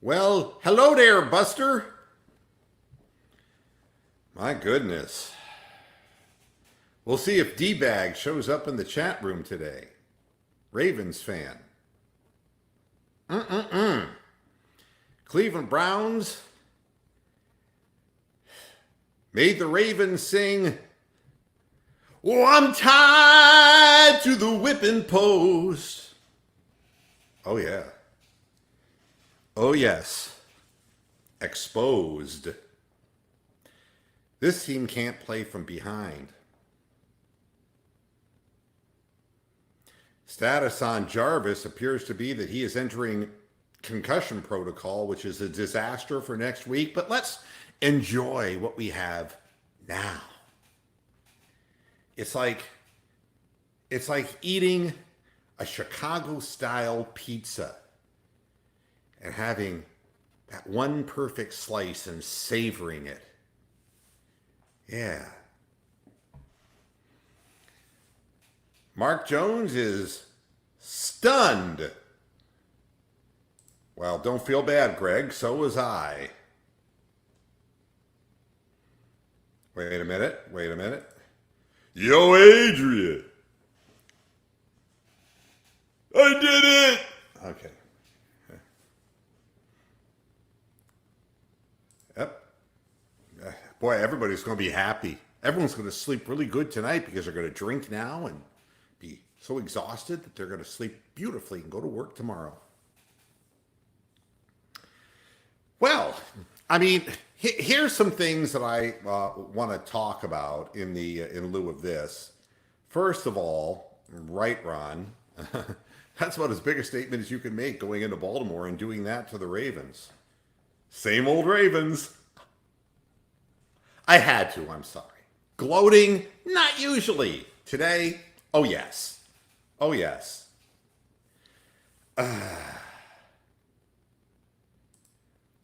Well, hello there, Buster. My goodness. We'll see if D-Bag shows up in the chat room today. Ravens fan. Cleveland Browns made the Ravens sing, "Oh, I'm tied to the whipping post." Oh, yeah. Oh, yes. Exposed. This team can't play from behind. Status on Jarvis appears to be that he is entering concussion protocol, which is a disaster for next week. But let's enjoy what we have now. It's like eating a Chicago-style pizza and having that one perfect slice and savoring it. Yeah. Mark Jones is stunned. Well, don't feel bad, Greg. So was I. Wait a minute. Yo, Adrian. I did it. Okay. Yep. Boy, everybody's going to be happy. Everyone's going to sleep really good tonight because they're going to drink now and be so exhausted that they're going to sleep beautifully and go to work tomorrow. Well, I mean, here's some things that I want to talk about in lieu of this. First of all, right, Ron, that's about as big a statement as you can make going into Baltimore and doing that to the Ravens. Same old Ravens. I had to, I'm sorry. Gloating? Not usually. Today? Oh, yes. Oh, yes.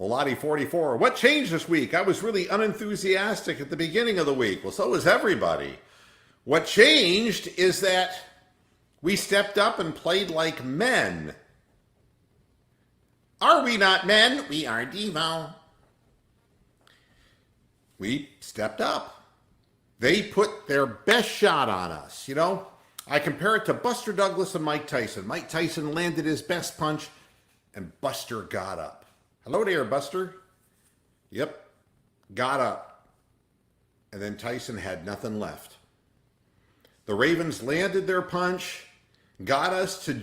Malati 44. What changed this week? I was really unenthusiastic at the beginning of the week. Well, so was everybody. What changed is that we stepped up and played like men. Are we not men? We are Devo. We stepped up. They put their best shot on us, you know? I compare it to Buster Douglas and Mike Tyson. Mike Tyson landed his best punch, and Buster got up. Hello there, Buster. Yep, got up. And then Tyson had nothing left. The Ravens landed their punch, got us to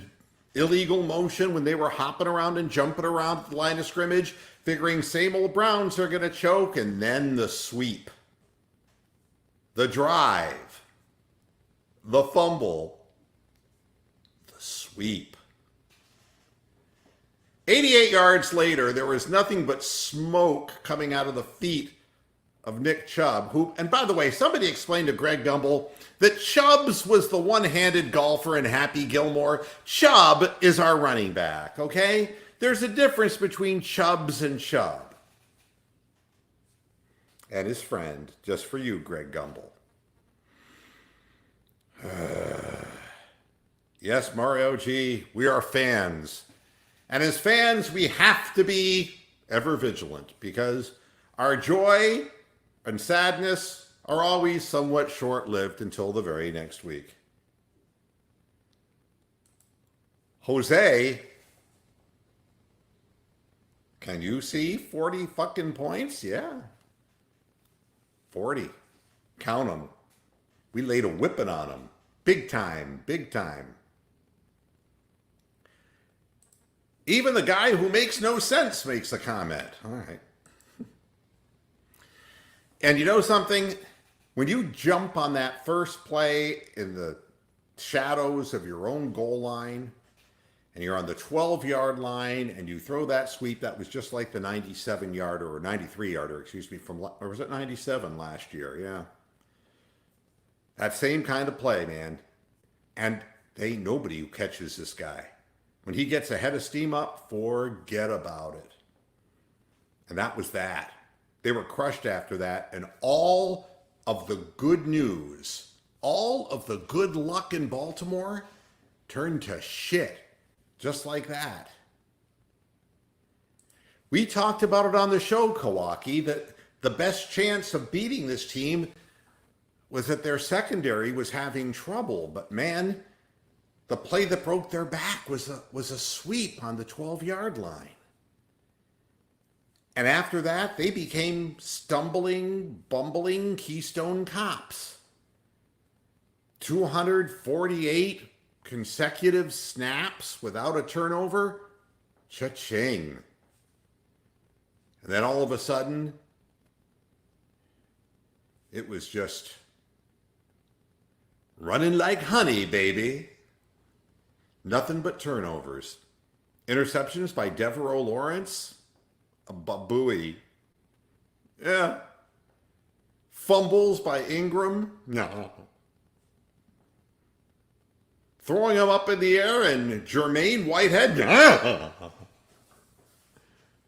illegal motion when they were hopping around and jumping around at the line of scrimmage, figuring same old Browns are going to choke, and then the sweep. The drive. The fumble. The sweep. 88 yards later, there was nothing but smoke coming out of the feet of Nick Chubb, who, and by the way, somebody explained to Greg Gumbel that Chubbs was the one-handed golfer in Happy Gilmore. Chubb is our running back, okay? There's a difference between Chubbs and Chubb. And his friend, just for you, Greg Gumbel. Yes, Mario G, we are fans. And as fans, we have to be ever vigilant because our joy and sadness are always somewhat short-lived until the very next week. Jose, can you see 40 fucking points? Yeah. 40. Count them. We laid a whipping on them. Big time, big time. Even the guy who makes no sense makes a comment. All right. And you know something? When you jump on that first play in the shadows of your own goal line, and you're on the 12-yard line, and you throw that sweep, that was just like the 97-yarder or 93-yarder, excuse me, or was it 97 last year? Yeah. That same kind of play, man. And there ain't nobody who catches this guy. When he gets a head of steam up, forget about it. And that was that. They were crushed after that, and all of the good news, all of the good luck in Baltimore turned to shit, just like that. We talked about it on the show, Kawaki, that the best chance of beating this team was that their secondary was having trouble. But man, the play that broke their back was a sweep on the 12-yard line. And after that, they became stumbling, bumbling Keystone Cops. 248 consecutive snaps without a turnover. Cha-ching. And then all of a sudden, it was just running like honey, baby. Nothing but turnovers. Interceptions by Devereaux Lawrence. A buoy. Yeah. Fumbles by Ingram. No. Throwing him up in the air and Jermaine Whitehead.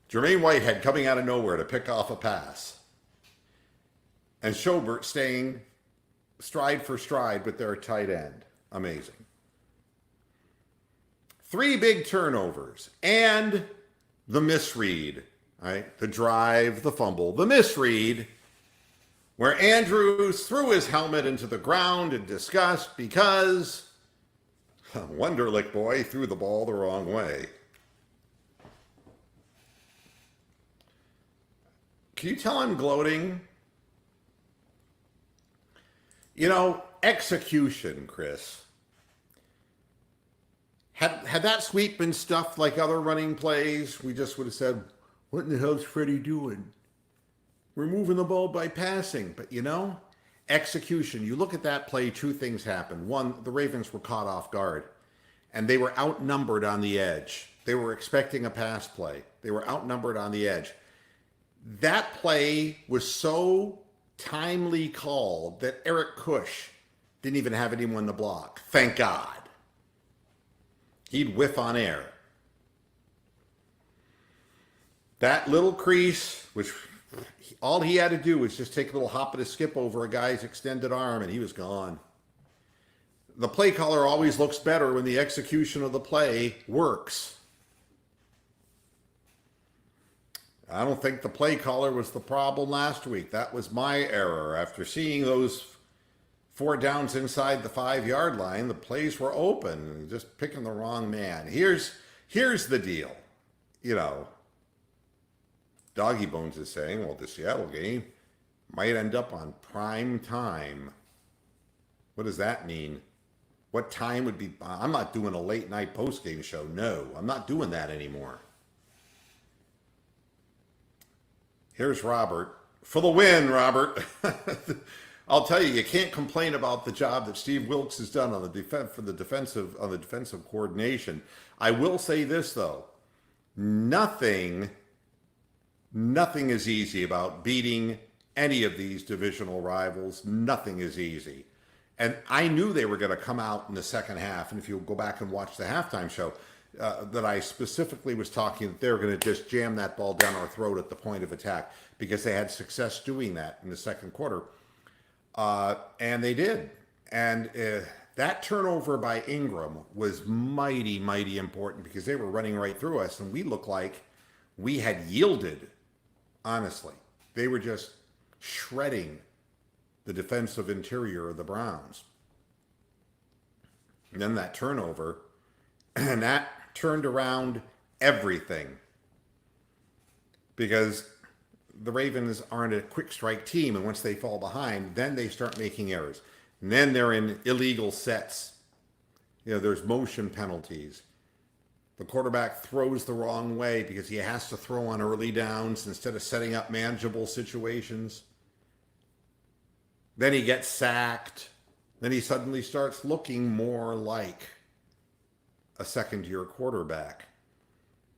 Jermaine Whitehead coming out of nowhere to pick off a pass. And Schobert staying stride for stride with their tight end. Amazing. 3 big turnovers and the misread. Right? The drive, the fumble, the misread, where Andrews threw his helmet into the ground in disgust because Wonderlick boy threw the ball the wrong way. Can you tell I'm gloating? You know, execution, Chris. Had that sweep been stuffed like other running plays, we just would have said, what in the hell's Freddie doing? We're moving the ball by passing. But you know, execution. You look at that play, 2 things happened. One, the Ravens were caught off guard. And they were outnumbered on the edge. They were expecting a pass play. They were outnumbered on the edge. That play was so timely called that Eric Kush didn't even have anyone to block. Thank God. He'd whiff on air. That little crease, which all he had to do was just take a little hop and a skip over a guy's extended arm, and he was gone. The play caller always looks better when the execution of the play works. I don't think the play caller was the problem last week. That was my error. After seeing those 4 downs inside the 5-yard line, the plays were open, just picking the wrong man. Here's the deal. You know, Doggy Bones is saying, well, the Seattle game might end up on prime time. What does that mean? What time would be? I'm not doing a late night postgame show. No, I'm not doing that anymore. Here's Robert. For the win, Robert. I'll tell you, you can't complain about the job that Steve Wilkes has done on the defensive coordination. I will say this though. Nothing is easy about beating any of these divisional rivals. Nothing is easy. And I knew they were going to come out in the second half. And if you go back and watch the halftime show, that I specifically was talking that they were going to just jam that ball down our throat at the point of attack because they had success doing that in the second quarter. And they did. And that turnover by Ingram was mighty, mighty important because they were running right through us. And we looked like we had yielded, honestly. They were just shredding the defensive interior of the Browns. And then that turnover, and that turned around everything. Because the Ravens aren't a quick strike team, and once they fall behind, then they start making errors. And then they're in illegal sets. You know, there's motion penalties. The quarterback throws the wrong way because he has to throw on early downs instead of setting up manageable situations. Then he gets sacked. Then he suddenly starts looking more like a second-year quarterback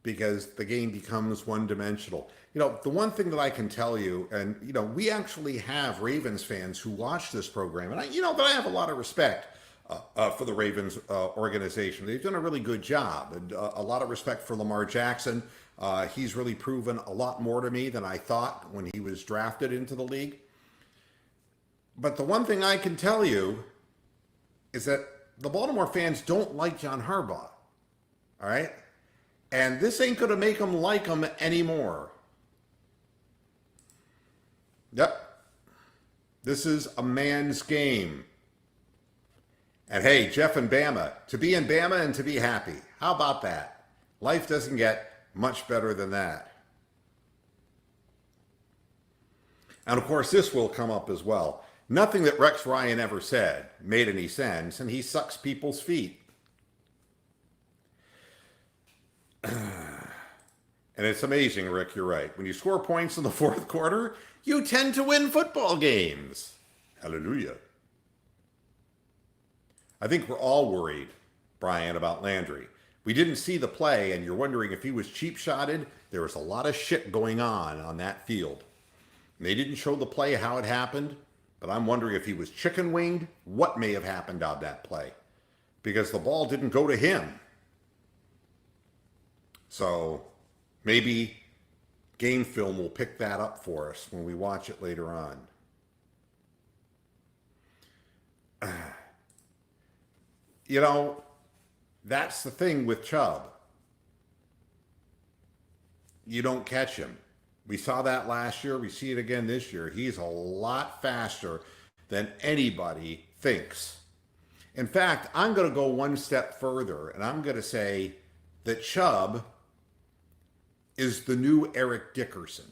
because the game becomes one-dimensional. You know, the one thing that I can tell you, and, you know, we actually have Ravens fans who watch this program, and I have a lot of respect for the Ravens organization. They've done a really good job, and a lot of respect for Lamar Jackson. He's really proven a lot more to me than I thought when he was drafted into the league. But the one thing I can tell you is that the Baltimore fans don't like John Harbaugh. All right? And this ain't going to make them like them anymore. Yep. This is a man's game. And hey, Jeff and Bama, to be in Bama and to be happy. How about that? Life doesn't get much better than that. And of course, this will come up as well. Nothing that Rex Ryan ever said made any sense, and he sucks people's feet. And it's amazing, Rick, you're right. When you score points in the fourth quarter, you tend to win football games. Hallelujah. I think we're all worried, Brian, about Landry. We didn't see the play, and you're wondering if he was cheap-shotted. There was a lot of shit going on that field. And they didn't show the play how it happened, but I'm wondering if he was chicken-winged, what may have happened on that play. Because the ball didn't go to him. So maybe game film will pick that up for us when we watch it later on. You know, that's the thing with Chubb. You don't catch him. We saw that last year. We see it again this year. He's a lot faster than anybody thinks. In fact, I'm going to go one step further, and I'm going to say that Chubb is the new Eric Dickerson.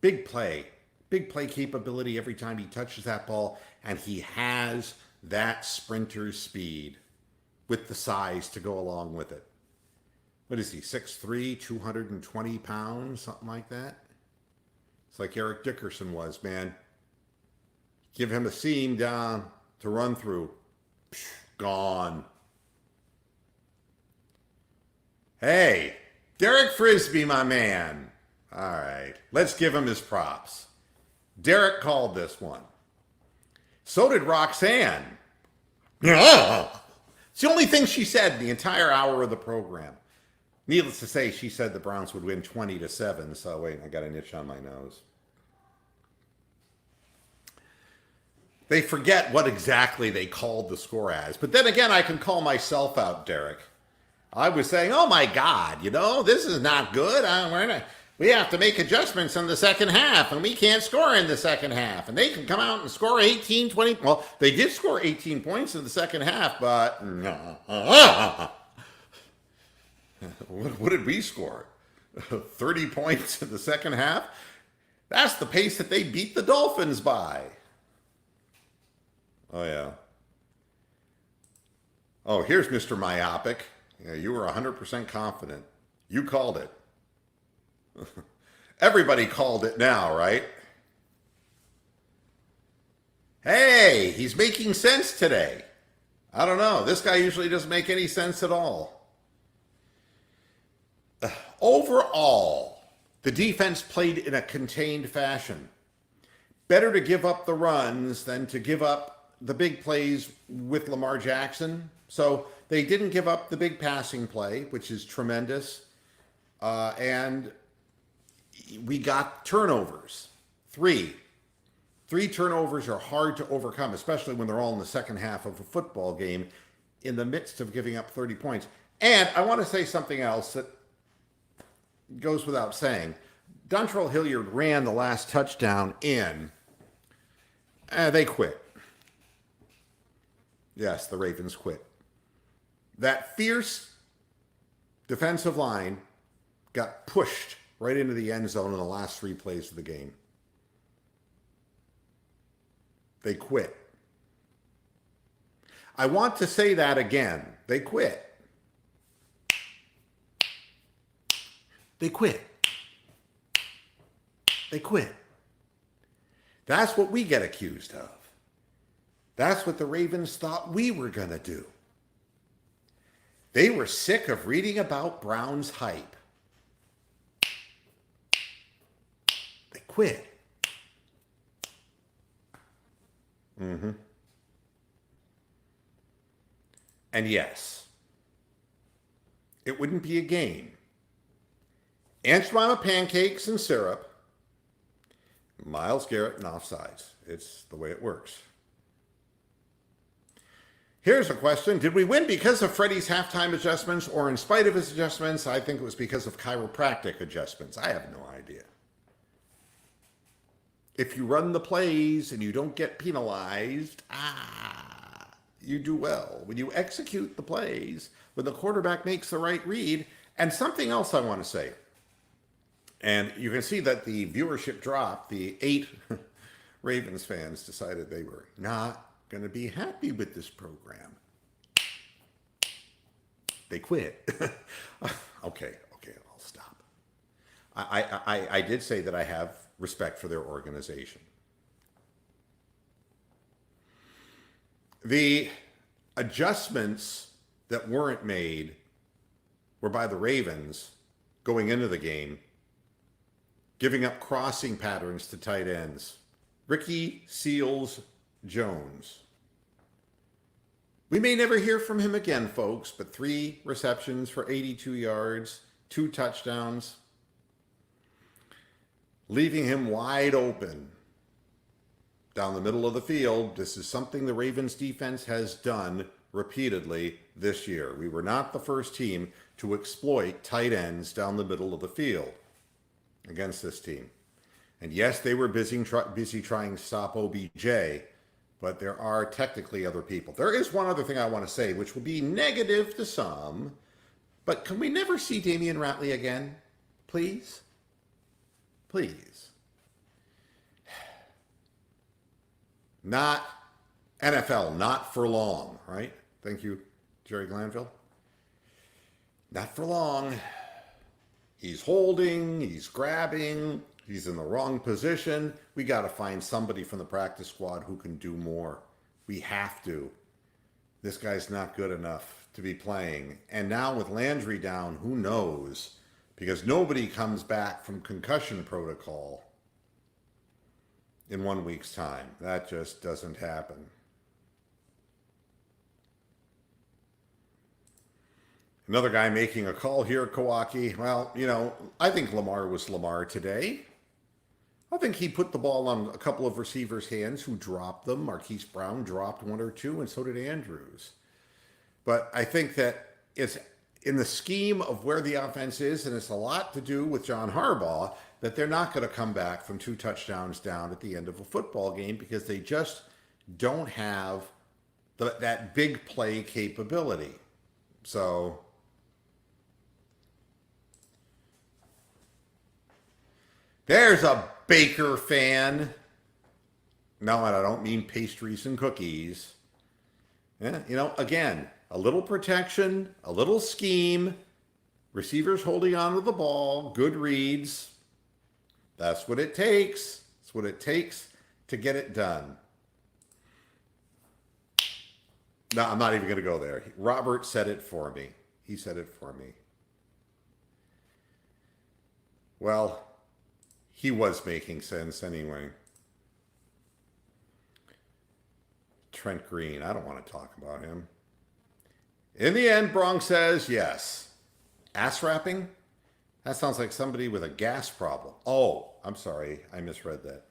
Big play capability every time he touches that ball, and he has that sprinter's speed with the size to go along with it. What is he, 6'3", 220 pounds, something like that? It's like Eric Dickerson was, man. Give him a seam down to run through. Psh, gone. Hey, Derek Frisbee, my man. All right, let's give him his props. Derek called this one. So did Roxanne. Yeah. It's the only thing she said the entire hour of the program. Needless to say, she said the Browns would win 20-7. So wait, I got an itch on my nose. They forget what exactly they called the score as. But then again, I can call myself out, Derek. I was saying, oh my God, this is not good. We have to make adjustments in the second half, and we can't score in the second half. And they can come out and score 18, 20. Well, they did score 18 points in the second half, but what did we score? 30 points in the second half? That's the pace that they beat the Dolphins by. Oh, yeah. Oh, here's Mr. Myopic. Yeah, you were 100% confident. You called it. Everybody called it now, right? Hey, he's making sense today. I don't know. This guy usually doesn't make any sense at all. Overall, the defense played in a contained fashion. Better to give up the runs than to give up the big plays with Lamar Jackson. So they didn't give up the big passing play, which is tremendous. And we got turnovers. Three turnovers are hard to overcome, especially when they're all in the second half of a football game in the midst of giving up 30 points. And I want to say something else that goes without saying. Dontrell Hilliard ran the last touchdown in. They quit. Yes, the Ravens quit. That fierce defensive line got pushed right into the end zone in the last 3 plays of the game. They quit. I want to say that again. They quit. They quit. They quit. That's what we get accused of. That's what the Ravens thought we were going to do. They were sick of reading about Brown's hype. They quit. And yes, it wouldn't be a game. Aunt Mama pancakes and syrup, Myles Garrett and offsides. It's the way it works. Here's a question. Did we win because of Freddie's halftime adjustments or in spite of his adjustments? I think it was because of chiropractic adjustments. I have no idea. If you run the plays and you don't get penalized, you do well. When you execute the plays, when the quarterback makes the right read, and something else I want to say. And you can see that the viewership dropped. The 8 Ravens fans decided they were not going to be happy with this program. They quit. Okay, I'll stop. I did say that I have respect for their organization. The adjustments that weren't made were by the Ravens going into the game, giving up crossing patterns to tight ends. Ricky Seals-Jones. We may never hear from him again, folks, but 3 receptions for 82 yards, 2 touchdowns, leaving him wide open down the middle of the field. This is something the Ravens defense has done repeatedly this year. We were not the first team to exploit tight ends down the middle of the field against this team. And yes, they were busy trying to stop OBJ, but there are technically other people. There is one other thing I want to say, which will be negative to some, but can we never see Damian Ratley again? Please? Please. Not NFL, not for long, right? Thank you, Jerry Glanville. Not for long. He's holding, he's grabbing, he's in the wrong position. We got to find somebody from the practice squad who can do more. We have to. This guy's not good enough to be playing. And now with Landry down, who knows? Because nobody comes back from concussion protocol in 1 week's time. That just doesn't happen. Another guy making a call here, Kawaki. Well, I think Lamar was Lamar today. I think he put the ball on a couple of receivers' hands who dropped them. Marquise Brown dropped 1 or 2, and so did Andrews. But I think that it's in the scheme of where the offense is, and it's a lot to do with John Harbaugh, that they're not going to come back from 2 touchdowns down at the end of a football game because they just don't have that big play capability. So there's a Baker fan. No, and I don't mean pastries and cookies. Yeah, again, a little protection, a little scheme, receivers holding on to the ball, good reads. That's what it takes. That's what it takes to get it done. No, I'm not even going to go there. Robert said it for me. He said it for me. Well, he was making sense anyway. Trent Green, I don't want to talk about him. In the end, Bronx says yes. Ass wrapping? That sounds like somebody with a gas problem. Oh, I'm sorry. I misread that.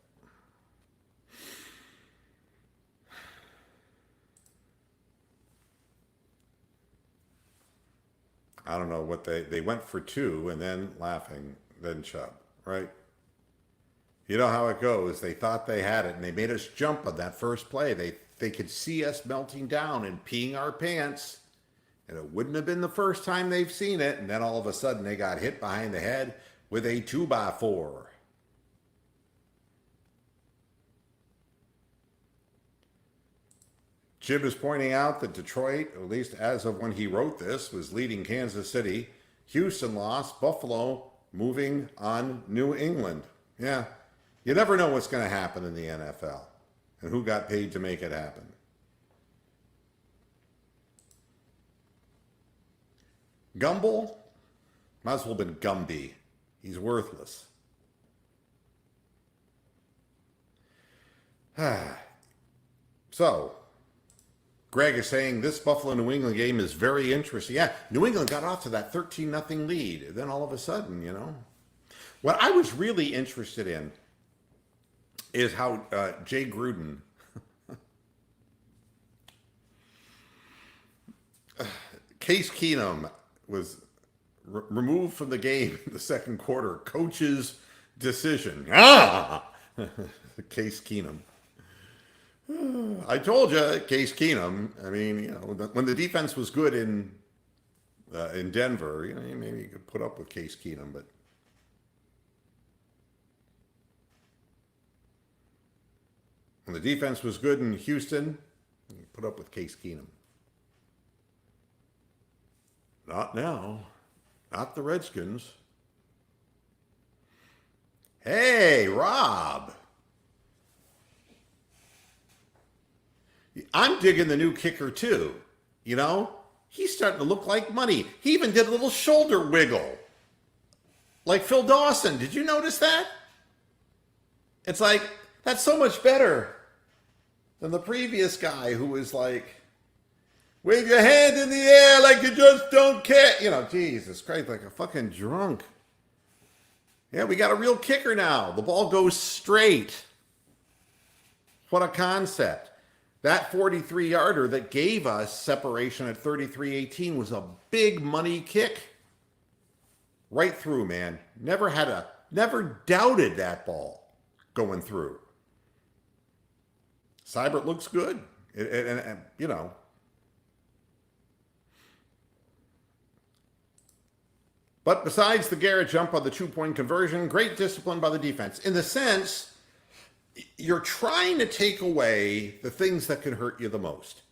I don't know what they went for 2 and then laughing, then Chubb, right? You know how it goes. They thought they had it and they made us jump on that first play. They could see us melting down and peeing our pants. And it wouldn't have been the first time they've seen it. And then all of a sudden they got hit behind the head with a 2x4. Jib is pointing out that Detroit, at least as of when he wrote this, was leading Kansas City. Houston lost. Buffalo moving on New England. Yeah, you never know what's going to happen in the NFL and who got paid to make it happen. Gumble? Might as well have been Gumby. He's worthless. So, Greg is saying this Buffalo-New England game is very interesting. Yeah, New England got off to that 13-0 lead. And then all of a sudden, What I was really interested in is how Jay Gruden Case Keenum was removed from the game in the second quarter. Coach's decision. Case Keenum. I told you, Case Keenum. I mean, when the defense was good in Denver, maybe you could put up with Case Keenum, but when the defense was good in Houston, you put up with Case Keenum. Not now. Not the Redskins. Hey, Rob. I'm digging the new kicker too. He's starting to look like money. He even did a little shoulder wiggle. Like Phil Dawson. Did you notice that? It's like, that's so much better than the previous guy who was like, wave your hand in the air like you just don't care. Jesus Christ, like a fucking drunk. Yeah, we got a real kicker now. The ball goes straight. What a concept. That 43-yarder that gave us separation at 33-18 was a big money kick. Right through, man. Never doubted that ball going through. Seibert looks good. But besides the Garrett jump on the 2-point conversion, great discipline by the defense. In the sense, you're trying to take away the things that can hurt you the most.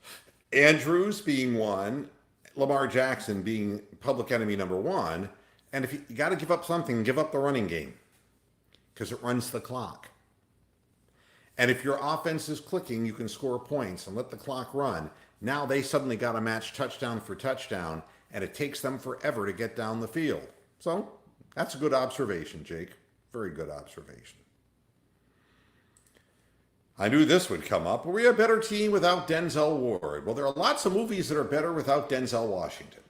Andrews being one, Lamar Jackson being public enemy number one. And if you got to give up something, give up the running game because it runs the clock. And if your offense is clicking, you can score points and let the clock run. Now they suddenly got to match touchdown for touchdown, and it takes them forever to get down the field. So that's a good observation, Jake. Very good observation. I knew this would come up. Were we a better team without Denzel Ward? Well, there are lots of movies that are better without Denzel Washington.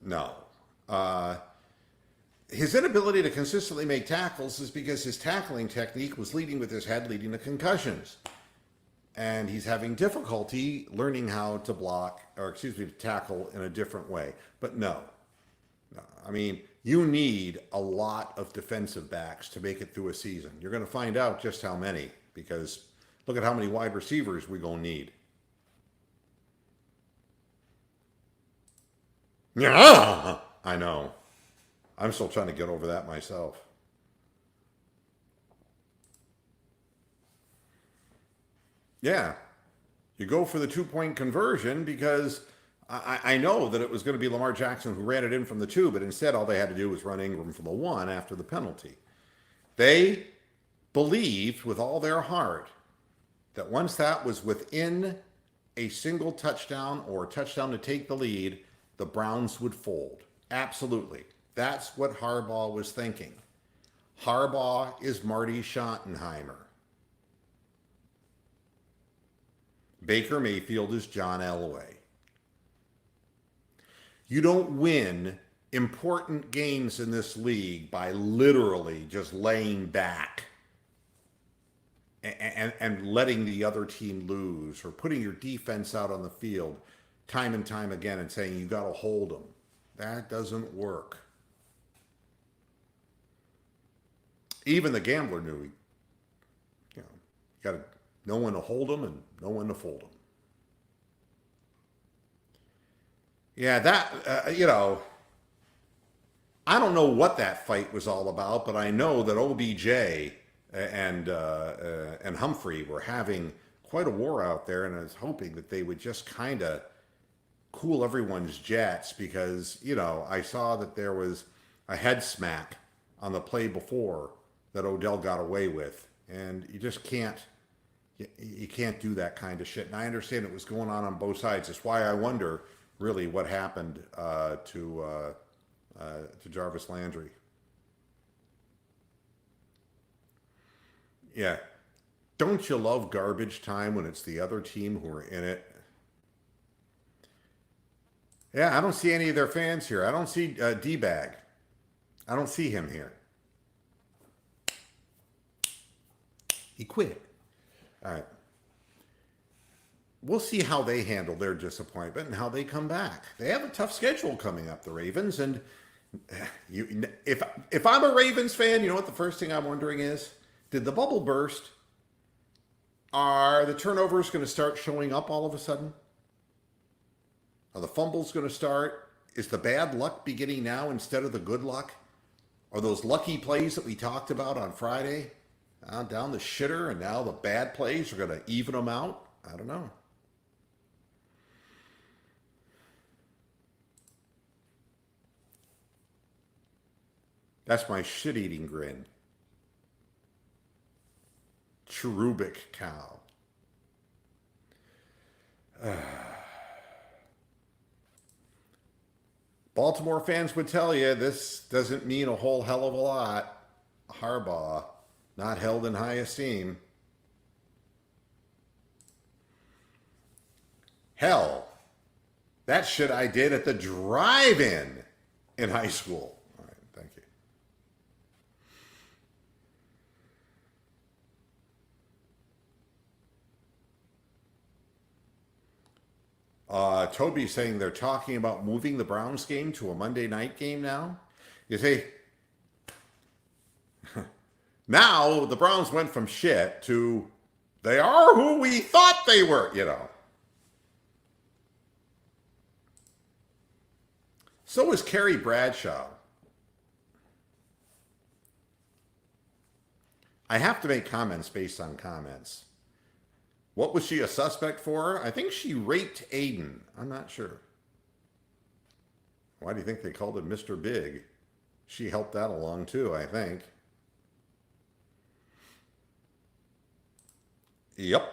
No. His inability to consistently make tackles is because his tackling technique was leading with his head, leading to concussions. And he's having difficulty learning how to tackle in a different way. But no. I mean, you need a lot of defensive backs to make it through a season. You're going to find out just how many, because look at how many wide receivers we're going to need. Yeah, I know. I'm still trying to get over that myself. Yeah. You go for the 2-point conversion because I know that it was going to be Lamar Jackson who ran it in from the 2, but instead all they had to do was run Ingram from the 1 after the penalty. They believed with all their heart that once that was within a single touchdown or a touchdown to take the lead, the Browns would fold. Absolutely. That's what Harbaugh was thinking. Harbaugh is Marty Schottenheimer. Baker Mayfield is John Elway. You don't win important games in this league by literally just laying back and letting the other team lose, or putting your defense out on the field time and time again and saying you got to hold them. That doesn't work. Even the gambler knew you got to know when to hold them and know when to fold them. Yeah, I don't know what that fight was all about, but I know that OBJ and Humphrey were having quite a war out there, and I was hoping that they would just kind of cool everyone's jets, because I saw that there was a head smack on the play before that Odell got away with, and you just can't do that kind of shit. And I understand it was going on both sides. That's why I wonder really what happened to Jarvis Landry. Yeah. Don't you love garbage time when it's the other team who are in it? Yeah, I don't see any of their fans here. I don't see D-Bag. I don't see him here. He quit. All right. we'll see how they handle their disappointment and how they come back. They have a tough schedule coming up, the Ravens, and if I'm a Ravens fan, you know what the first thing I'm wondering is, did the bubble burst? Are the turnovers going to start showing up all of a sudden? Are the fumbles going to start? Is the bad luck beginning now instead of the good luck? Are those lucky plays that we talked about on Friday down the shitter, and now the bad plays are going to even them out? I don't know. That's my shit-eating grin. Cherubic cow. Baltimore fans would tell you this doesn't mean a whole hell of a lot. Harbaugh, not held in high esteem. Hell, that shit I did at the drive-in in high school. All right, thank you. Toby's saying they're talking about moving the Browns game to a Monday night game now. You see, now the Browns went from shit to they are who we thought they were, you know. So is Carrie Bradshaw. I have to make comments based on comments. What was she a suspect for? I think she raped Aiden. I'm not sure. Why do you think they called him Mr. Big? She helped that along too, I think. Yep.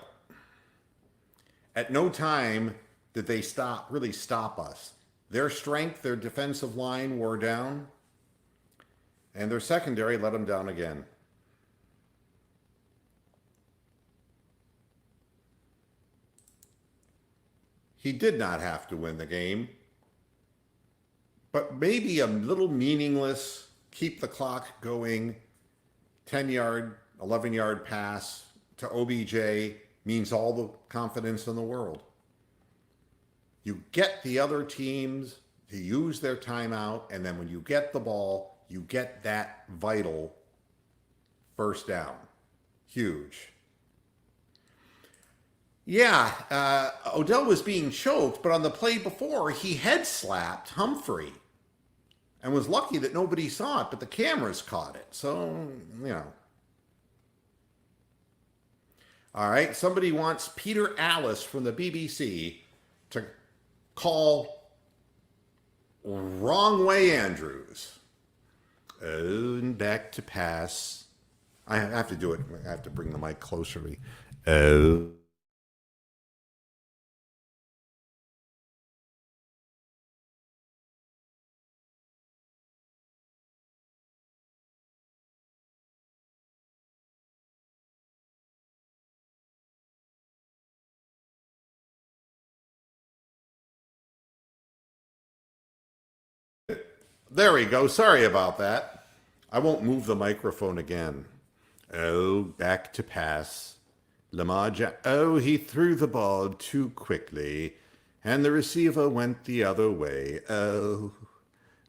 At no time did they really stop us. Their strength, their defensive line wore down, and their secondary let them down again. He did not have to win the game, but maybe a little meaningless, keep the clock going, 10-yard, 11-yard pass to OBJ means all the confidence in the world. You get the other teams to use their timeout, and then when you get the ball, you get that vital first down. Huge. Yeah, Odell was being choked, but on the play before, he head slapped Humphrey and was lucky that nobody saw it, but the cameras caught it. So, you know. All right, somebody wants Peter Alice from the BBC to call Wrong Way Andrews. Oh, and back to pass. I have to do it. I have to bring the mic closer. Oh. There we go. Sorry about that. I won't move the microphone again. Oh, back to pass. Oh, he threw the ball too quickly, and the receiver went the other way. Oh,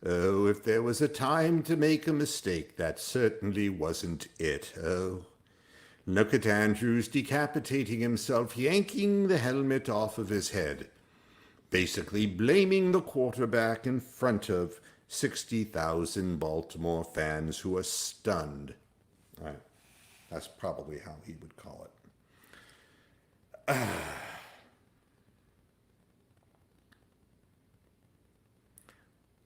if there was a time to make a mistake, that certainly wasn't it. Oh, look at Andrews decapitating himself, yanking the helmet off of his head, basically blaming the quarterback in front of 60,000 Baltimore fans who are stunned. All right. That's probably how he would call it.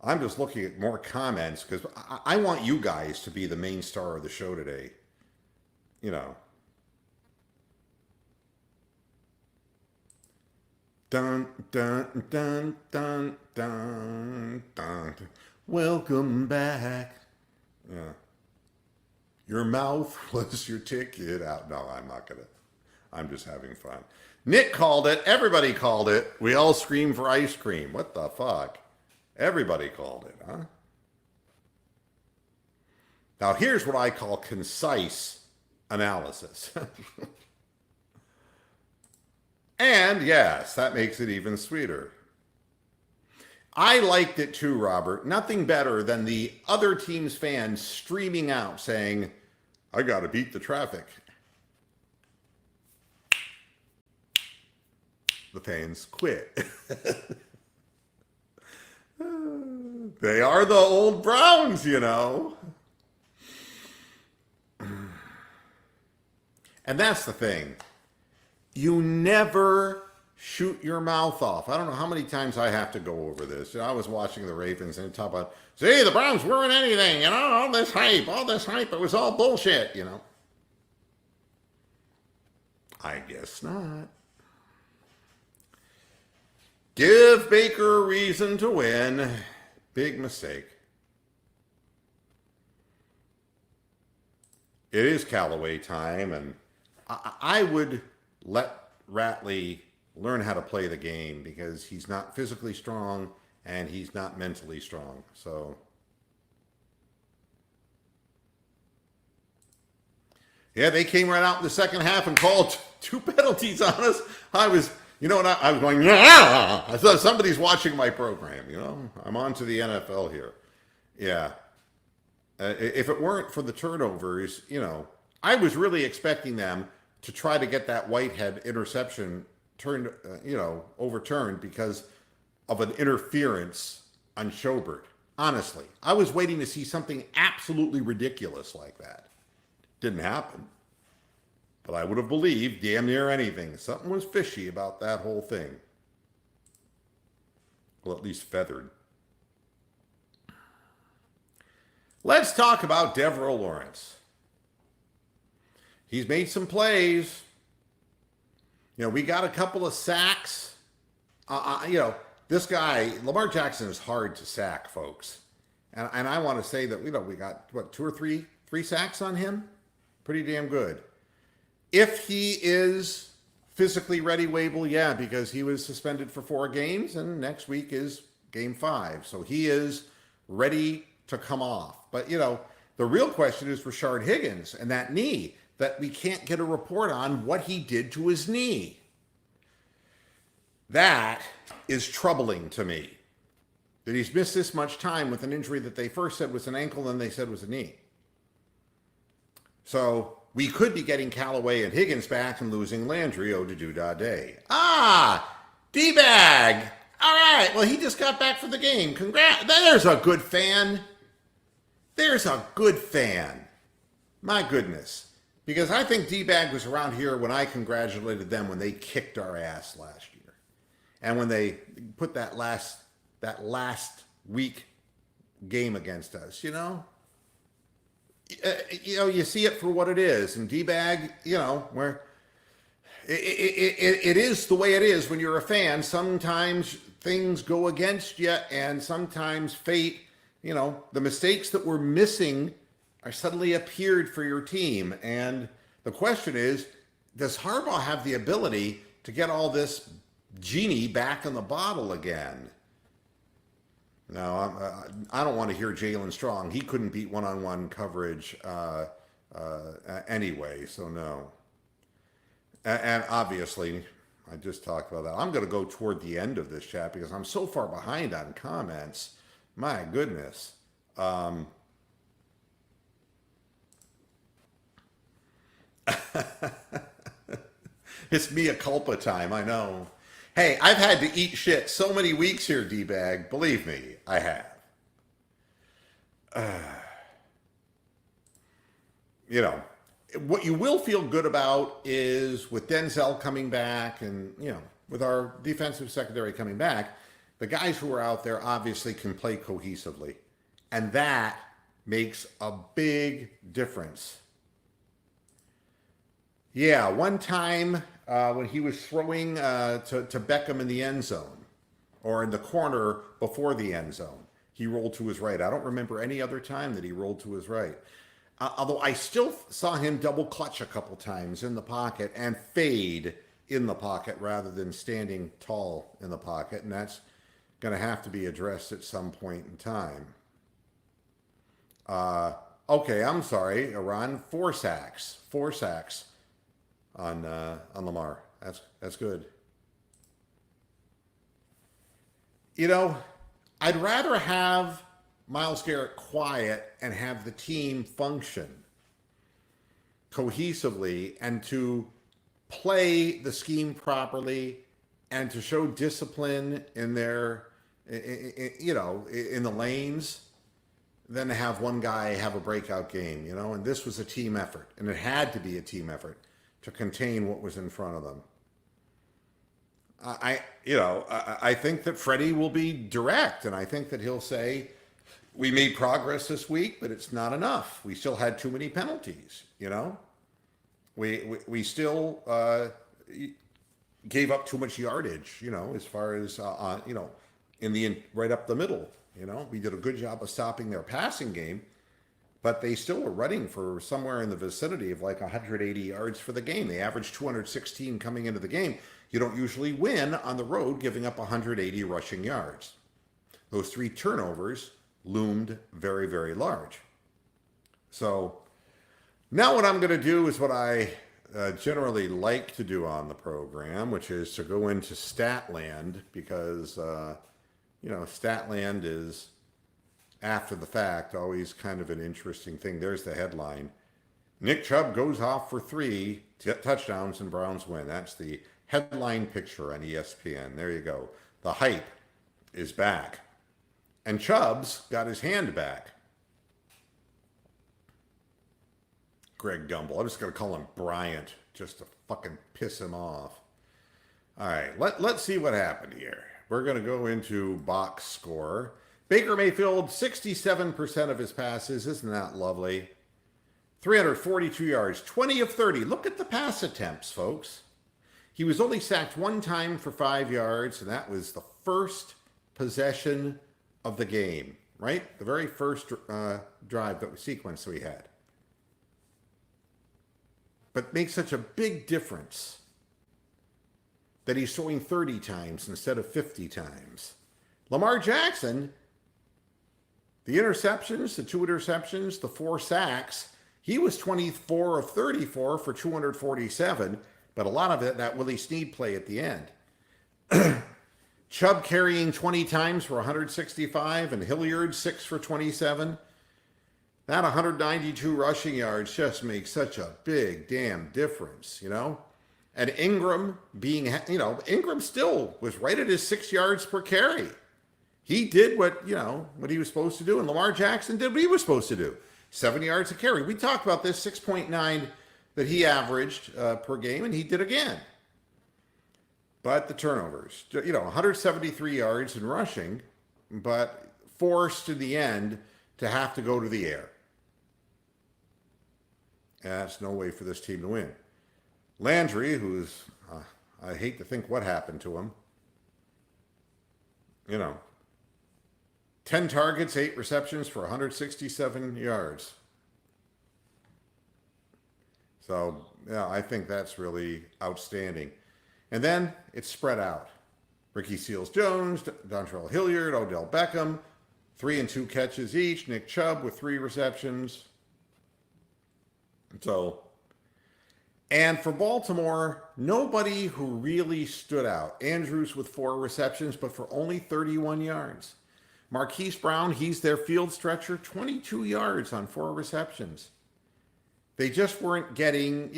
I'm just looking at more comments because I want you guys to be the main star of the show today. You know. Dun, dun, dun, dun, dun, dun. Welcome back. Yeah. Your mouth was your ticket out. No, I'm not going to. I'm just having fun. Nick called it. Everybody called it. We all screamed for ice cream. What the fuck? Everybody called it, huh? Now, here's what I call concise analysis. And yes, that makes it even sweeter. I liked it too, Robert. Nothing better than the other team's fans streaming out saying, I got to beat the traffic. The fans quit. They are the old Browns, you know. And that's the thing. You never shoot your mouth off. I don't know how many times I have to go over this. I was watching the Ravens and talk about, see, the Browns weren't anything, you know, all this hype, it was all bullshit, you know. I guess not. Give Baker a reason to win. Big mistake. It is Callaway time, and I would let Ratley learn how to play the game because he's not physically strong and he's not mentally strong. So, yeah, they came right out in the second half and called 2 penalties on us. I was going, yeah. I thought somebody's watching my program, you know. I'm on to the NFL here. Yeah. If it weren't for the turnovers, you know, I was really expecting them to try to get that Whitehead interception overturned because of an interference on Schobert. Honestly, I was waiting to see something absolutely ridiculous like that. Didn't happen. But I would have believed damn near anything. Something was fishy about that whole thing. Well, at least feathered. Let's talk about Devereux Lawrence. He's made some plays. You know, we got a couple of sacks. This guy, Lamar Jackson, is hard to sack, folks. And I want to say that, we got, 2 or 3 sacks on him? Pretty damn good. If he is physically ready, Wable, yeah, because he was suspended for 4 games, and next week is game 5. So he is ready to come off. But, the real question is Rashard Higgins and that knee that we can't get a report on what he did to his knee. That is troubling to me. That he's missed this much time with an injury that they first said was an ankle, then they said was a knee. So we could be getting Callaway and Higgins back and losing Landry, day. D-Bag. All right, well, he just got back for the game. Congrats. There's a good fan. There's a good fan. My goodness. Because I think D-Bag was around here when I congratulated them when they kicked our ass last year. And when they put that last week game against us, you see it for what it is. And D-Bag, where it is the way it is when you're a fan. Sometimes things go against you, and sometimes fate, the mistakes that we're missing are suddenly appeared for your team. And the question is, does Harbaugh have the ability to get all this genie back in the bottle again? No, I don't want to hear Jalen Strong. He couldn't beat one-on-one coverage anyway, so no. And obviously, I just talked about that. I'm going to go toward the end of this chat because I'm so far behind on comments. My goodness. It's mea culpa time, I know. Hey, I've had to eat shit so many weeks here, D-Bag. Believe me, I have. What you will feel good about is with Denzel coming back and, with our defensive secondary coming back, the guys who are out there obviously can play cohesively. And that makes a big difference. Yeah, one time when he was throwing to Beckham in the end zone or in the corner before the end zone, he rolled to his right. I don't remember any other time that he rolled to his right. Although I still saw him double clutch a couple times in the pocket and fade in the pocket rather than standing tall in the pocket. And that's going to have to be addressed at some point in time. Okay, I'm sorry, Iran. 4 sacks. 4 sacks on Lamar. That's good. you know, I'd rather have Miles Garrett quiet and have the team function cohesively and to play the scheme properly and to show discipline in their, in the lanes than to have one guy have a breakout game, and this was a team effort, and it had to be a team effort to contain what was in front of them. I think that Freddie will be direct, and I think that he'll say, we made progress this week, but it's not enough. We still had too many penalties, We still gave up too much yardage, as far as, right up the middle. We did a good job of stopping their passing game, but they still were running for somewhere in the vicinity of like 180 yards for the game. They averaged 216 coming into the game. You don't usually win on the road giving up 180 rushing yards. Those 3 turnovers loomed very, very large. So now what I'm going to do is what I generally like to do on the program, which is to go into Statland because, Statland is, after the fact, always kind of an interesting thing. There's the headline. Nick Chubb goes off for 3 touchdowns and Browns win. That's the headline picture on ESPN. There you go. The hype is back. And Chubb's got his hand back. Greg Gumbel. I'm just going to call him Bryant just to fucking piss him off. All right, let's see what happened here. We're going to go into box score. Baker Mayfield, 67% of his passes. Isn't that lovely? 342 yards, 20 of 30. Look at the pass attempts, folks. He was only sacked 1 time for 5 yards, and that was the first possession of the game, right? The very first drive sequence we had. But makes such a big difference that he's throwing 30 times instead of 50 times. Lamar Jackson, the interceptions, the 2 interceptions, the 4 sacks, he was 24 of 34 for 247, but a lot of it, that Willie Snead play at the end. Chubb carrying 20 times for 165 and Hilliard 6 for 27. That 192 rushing yards just makes such a big damn difference, And Ingram being, Ingram still was right at his 6 yards per carry. He did what he was supposed to do, and Lamar Jackson did what he was supposed to do. 7 yards a carry. We talked about this 6.9 that he averaged per game, and he did again. But the turnovers, 173 yards in rushing, but forced in the end to have to go to the air. And that's no way for this team to win. Landry, who's, I hate to think what happened to him. 10 targets, 8 receptions for 167 yards. So, I think that's really outstanding. And then it's spread out. Ricky Seals-Jones, Dontrell Hilliard, Odell Beckham, 3 and 2 catches each. Nick Chubb with 3 receptions. So, and for Baltimore, nobody who really stood out. Andrews with 4 receptions, but for only 31 yards. Marquise Brown, he's their field stretcher, 22 yards on 4 receptions. They just weren't getting,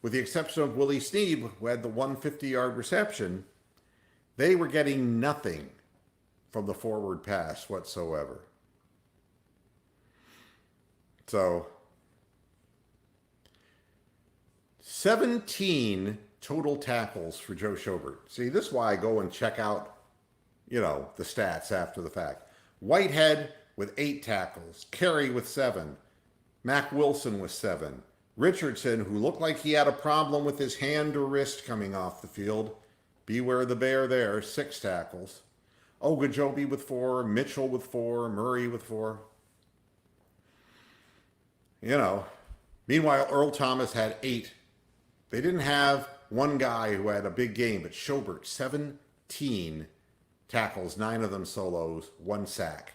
with the exception of Willie Snead, who had the 150-yard reception, they were getting nothing from the forward pass whatsoever. So, 17 total tackles for Joe Schobert. See, this is why I go and check out, the stats after the fact. Whitehead with 8 tackles. Carey with 7. Mac Wilson with 7. Richardson, who looked like he had a problem with his hand or wrist coming off the field. Beware the bear there. 6 tackles. Ogunjobi with 4. Mitchell with 4. Murray with 4. Meanwhile, Earl Thomas had 8. They didn't have one guy who had a big game, but Schobert, 17 tackles, 9 of them solos, 1 sack.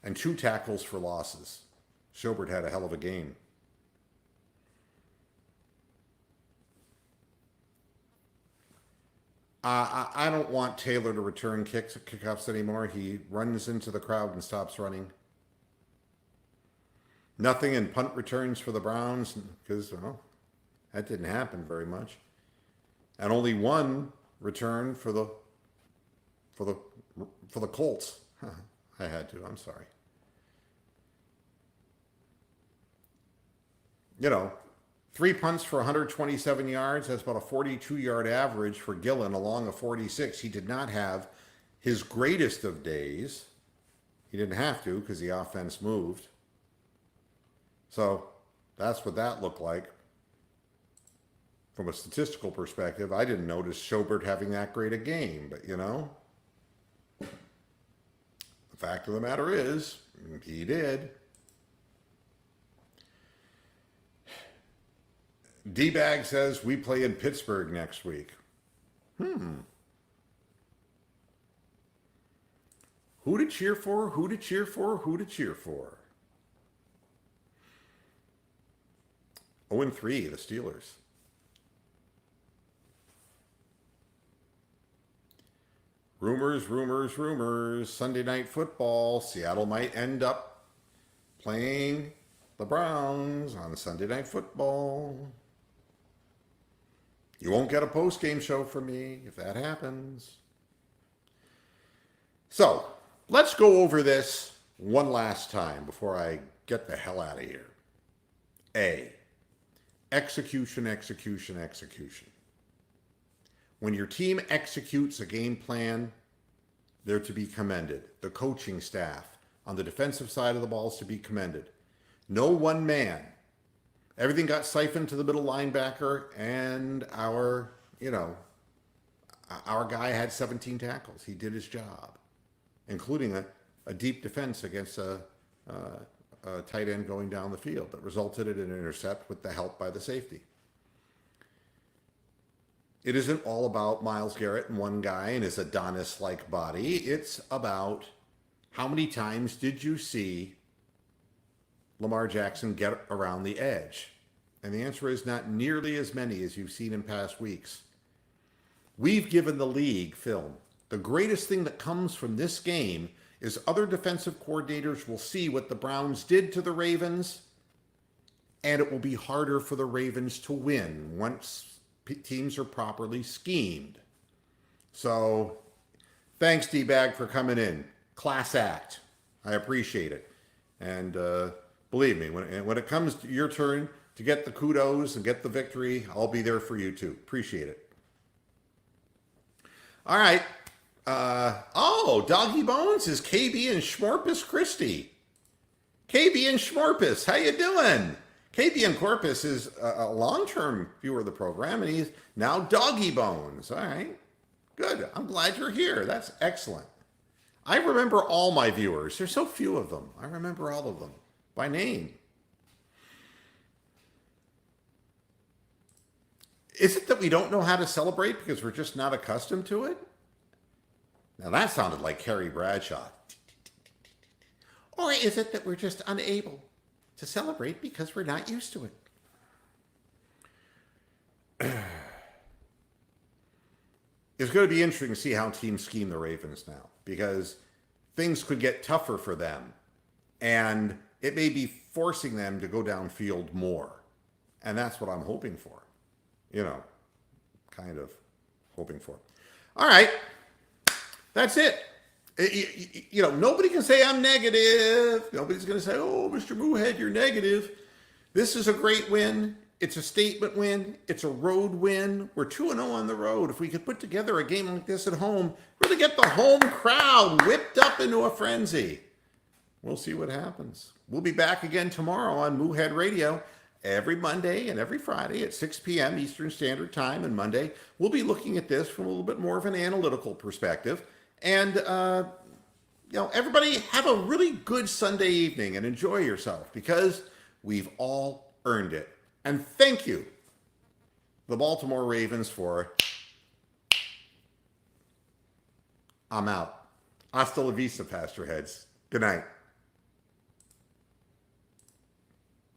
And 2 tackles for losses. Schobert had a hell of a game. I don't want Taylor to return kickoffs anymore. He runs into the crowd and stops running. Nothing in punt returns for the Browns because, well, that didn't happen very much. And only one return for the Colts. I had to. I'm sorry. You know, 3 punts for 127 yards. That's about a 42-yard average for Gillen along a 46. He did not have his greatest of days. He didn't have to because the offense moved. So that's what that looked like. From a statistical perspective, I didn't notice Schobert having that great a game, but you know, the fact of the matter is, he did. D-Bag says we play in Pittsburgh next week. Who to cheer for? Who to cheer for? Who to cheer for? 0-3, the Steelers. Rumors. Sunday Night Football. Seattle might end up playing the Browns on Sunday Night Football. You won't get a post-game show from me if that happens. So, let's go over this one last time before I get the hell out of here. A, execution. When your team executes a game plan, they're to be commended. The coaching staff on the defensive side of the ball is to be commended. No one man. Everything got siphoned to the middle linebacker, and our guy had 17 tackles. He did his job, including a deep defense against a tight end going down the field that resulted in an intercept with the help by the safety. It isn't all about Myles Garrett and one guy and his Adonis-like body. It's about how many times did you see Lamar Jackson get around the edge? And the answer is not nearly as many as you've seen in past weeks. We've given the league film. The greatest thing that comes from this game is other defensive coordinators will see what the Browns did to the Ravens, and it will be harder for the Ravens to win once teams are properly schemed. So, thanks, D-Bag, for coming in. Class act. I appreciate it. And believe me, when it comes to your turn to get the kudos and get the victory, I'll be there for you too. Appreciate it. All right. Doggy Bones is KB and Schmorpus Christie. KB and Schmorpus, how you doing? KB and Corpus is a long-term viewer of the program, and he's now Doggy Bones. All right. Good. I'm glad you're here. That's excellent. I remember all my viewers. There's so few of them. I remember all of them by name. Is it that we don't know how to celebrate because we're just not accustomed to it? Now that sounded like Carrie Bradshaw. Or is it that we're just unable to celebrate because we're not used to it? It's going to be interesting to see how teams scheme the Ravens now, because things could get tougher for them, and it may be forcing them to go downfield more. And that's what I'm hoping for. Kind of hoping for. All right. That's it. Nobody can say I'm negative. Nobody's going to say, oh, Mr. Moohead, you're negative. This is a great win. It's a statement win. It's a road win. We're 2-0 on the road. If we could put together a game like this at home, really get the home crowd whipped up into a frenzy. We'll see what happens. We'll be back again tomorrow on Moohead Radio every Monday and every Friday at 6 p.m. Eastern Standard Time. And Monday, we'll be looking at this from a little bit more of an analytical perspective. And, everybody have a really good Sunday evening and enjoy yourself, because we've all earned it. And thank you, the Baltimore Ravens, for I'm out. Hasta la vista, Pastor Heads. Good night.